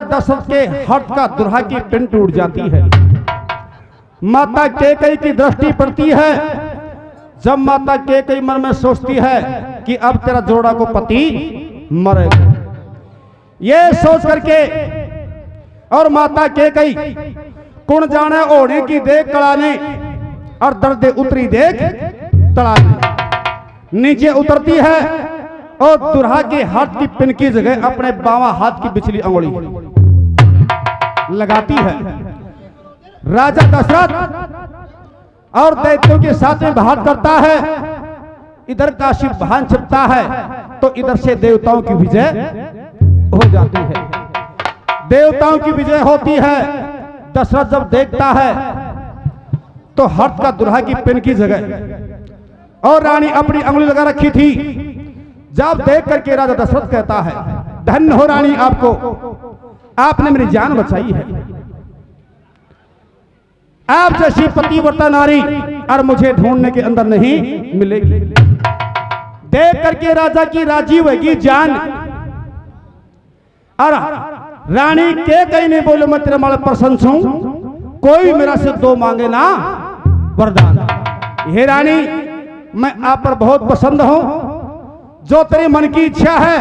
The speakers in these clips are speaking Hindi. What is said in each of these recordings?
दशरथ के हाथ का दुल्हा की पिन टूट जाती है। माता कैकेयी की दृष्टि पड़ती है। जब माता कैकेयी मन में सोचती है कि अब तेरा जोड़ा को पति मरेगा, ये सोच करके और माता कैकेयी कुण जाने ओढ़े की देख कड़ाने और दर्द उतरी देख तड़ाने, नीचे उतरती है और दुल्हा के हाथ की पिन की जगह अपने बावां हाथ की पिछली अंगुली लगाती है। राजा दशरथ और दैत्यों के साथ में बात करता है। इधर काशी भान छिपता है तो इधर से देवताओं की विजय हो जाती है। देवताओं की विजय होती है। दशरथ जब देखता है तो हाथ का दुल्हा की पिन की जगह और रानी अपनी अंगुली लगा रखी थी। जब देख करके राजा दशरथ कहता है, धन्य हो रानी आपको, आपने मेरी जान बचाई है। आप जैसी पतिव्रता नारी और मुझे ढूंढने के अंदर नहीं मिलेगी। देख करके राजा की राजी होगी जान। और रानी कैकेयी ने बोले, मैं तेरे माल प्रसन्न हूं, कोई मेरा से दो मांगे ना वरदान। हे रानी, मैं आप पर बहुत पसंद हूं, जो तेरे मन की इच्छा है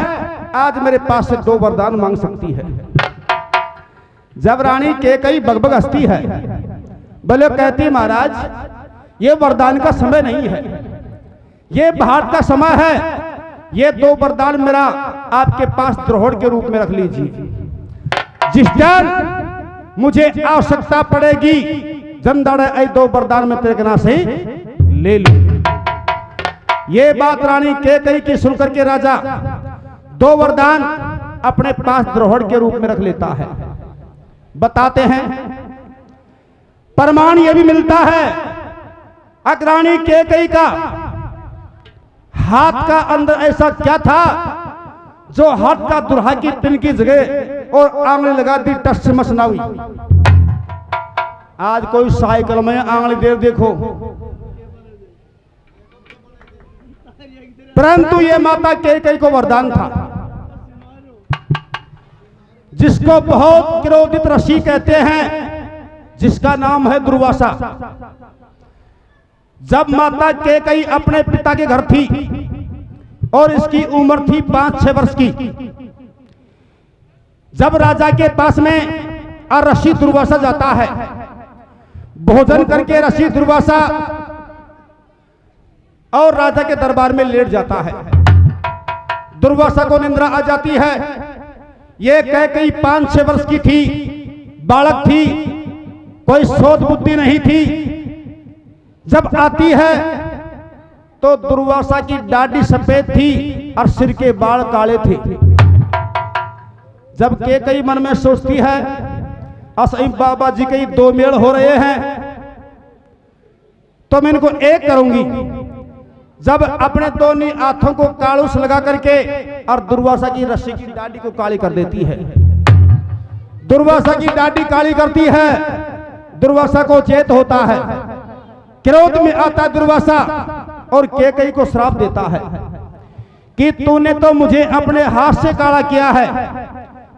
आज मेरे पास से दो वरदान मांग सकती है। जब रानी कैकेयी बगबग हंसती है, बोले कहती महाराज ये वरदान का समय नहीं है, ये भारत का समय है। ये दो वरदान मेरा आपके पास द्रोहड़ के रूप में रख लीजिए। जिस दिन मुझे आवश्यकता पड़ेगी जंदाड़े दो वरदान में तेरे ना से ले लूं। ये बात रानी कैकेयी की सुन करके राजा दो वरदान अपने पास द्रोहड़ के रूप में रख लेता है। बताते हैं प्रमाण यह भी मिलता है, रानी कैकेयी का हाथ का अंदर ऐसा क्या था जो हाथ का दुल्हा की पिन की जगह और आंगली लगा दी, टस से मस ना हुई। आज कोई साइकिल में आंगली देर देखो, परंतु यह माता कैकेयी को वरदान था, जिसको बहुत क्रोधित ऋषि कहते हैं, जिसका नाम है दुर्वासा। जब माता कैकेयी अपने पिता के घर थी और इसकी उम्र थी 5-6 वर्ष की, जब राजा के पास में ऋषि दुर्वासा जाता है, भोजन करके ऋषि दुर्वासा और राजा के दरबार में लेट जाता है। दुर्वासा को निंद्रा आ जाती है। यह कैकेयी 5-6 वर्ष की थी, बालक थी, कोई सोच बुद्धि नहीं थी। जब आती है तो दुर्वासा की दाढ़ी सफेद थी और सिर के बाल काले थे। जब कैकेयी मन में सोचती है असई बाबा जी के दो मेल हो रहे हैं तो मैं इनको एक करूंगी। जब अपने दोनों हाथों को कालूस लगा करके और दुर्वासा की रस्सी की दाढ़ी को काली कर देती है। दुर्वासा की दाढ़ी काली करती है, दुर्वासा को चेत होता है। क्रोध में आता दुर्वासा और कैकेयी को श्राप देता है कि तूने तो मुझे अपने हाथ से काला किया है,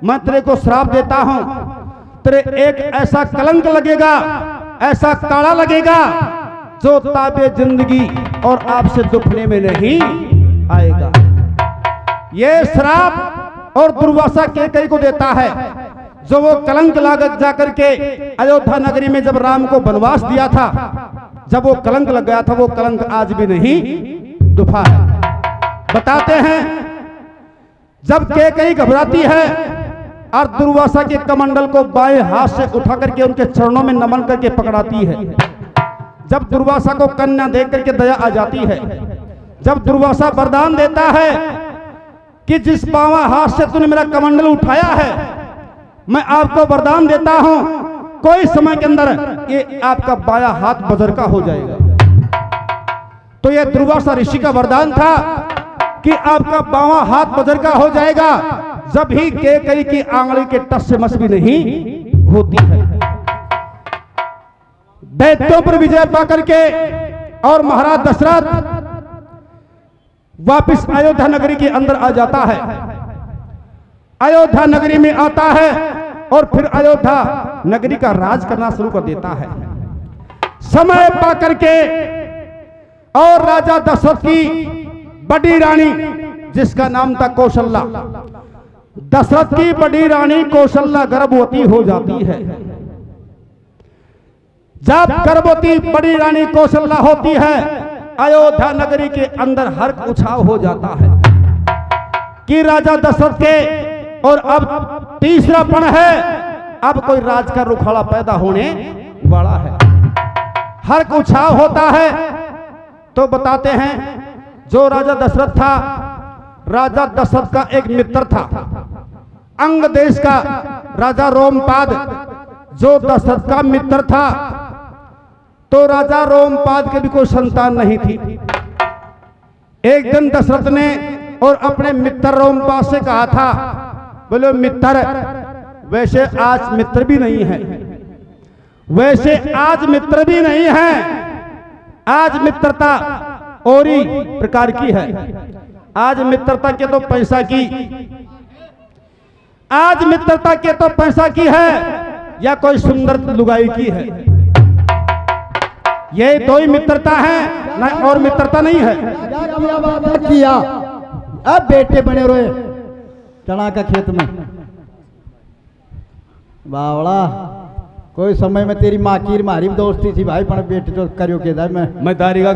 मैं तेरे को श्राप देता हूं, तेरे एक ऐसा कलंक लगेगा, ऐसा काला लगेगा जो ताबे जिंदगी और आपसे दुखने में नहीं आएगा। यह श्राप और दुर्वासा कैकेयी को देता है, जो वो कलंक लागत जाकर के अयोध्या नगरी में जब राम को वनवास दिया था, जब वो कलंक लग गया था, वो कलंक आज भी नहीं दुफा है। बताते हैं जब कैकेयी घबराती है और दुर्वासा के कमंडल को बाएं हाथ से उठा करके उनके चरणों में नमन करके पकड़ाती है। जब दुर्वासा को कन्या देख करके दया आ जाती है, जब दुर्वासा वरदान देता है कि जिस बावां हाथ से तूने मेरा कमंडल उठाया है, मैं आपको वरदान देता हूं कोई समय के अंदर ये आपका बायां हाथ बजर का हो जाएगा। तो ये दुर्वासा ऋषि का वरदान था कि आपका बावां हाथ बजर का हो जाएगा, जब ही कैकेयी की आंगली के टस से मस भी नहीं होती है। दैत्यों पर विजय पा करके और महाराज दशरथ वापिस अयोध्या नगरी के अंदर आ जाता है। अयोध्या नगरी में आता है और फिर अयोध्या नगरी का राज करना शुरू कर देता है। समय पा करके और राजा दशरथ की बड़ी रानी जिसका नाम था कौशल्या, दशरथ की बड़ी रानी कौशल्या गर्भवती हो जाती है। जब गर्भवती बड़ी रानी कौशल्या होती है, अयोध्या नगरी के अंदर हर्ष उछाव हो जाता है कि राजा दशरथ के और अब तीसरा पण है, अब कोई राज का रुखाड़ा पैदा होने वाला है। हर्ष उछाव होता है। तो बताते हैं जो राजा दशरथ था, राजा दशरथ का एक मित्र था, अंग देश का राजा रोमपाद जो दशरथ का मित्र था। तो राजा रोमपाद के भी कोई संतान नहीं थी। एक दिन दशरथ ने और अपने मित्र रोमपाद से कहा था, बोले मित्र, वैसे आज मित्र भी नहीं है, वैसे आज मित्र भी नहीं है, आज मित्रता और ही प्रकार की है। आज मित्रता के तो पैसा की, आज मित्रता के तो पैसा की है या कोई सुंदर लुगाई की है। ये दो ही मित्रता है, ना और मित्रता नहीं है। किया अब बेटे बने रोए चना का खेत में। बावड़ा कोई समय में तेरी माँ की मारी दोस्ती थी भाई, पर बेटे तो करियो के मैं दारी का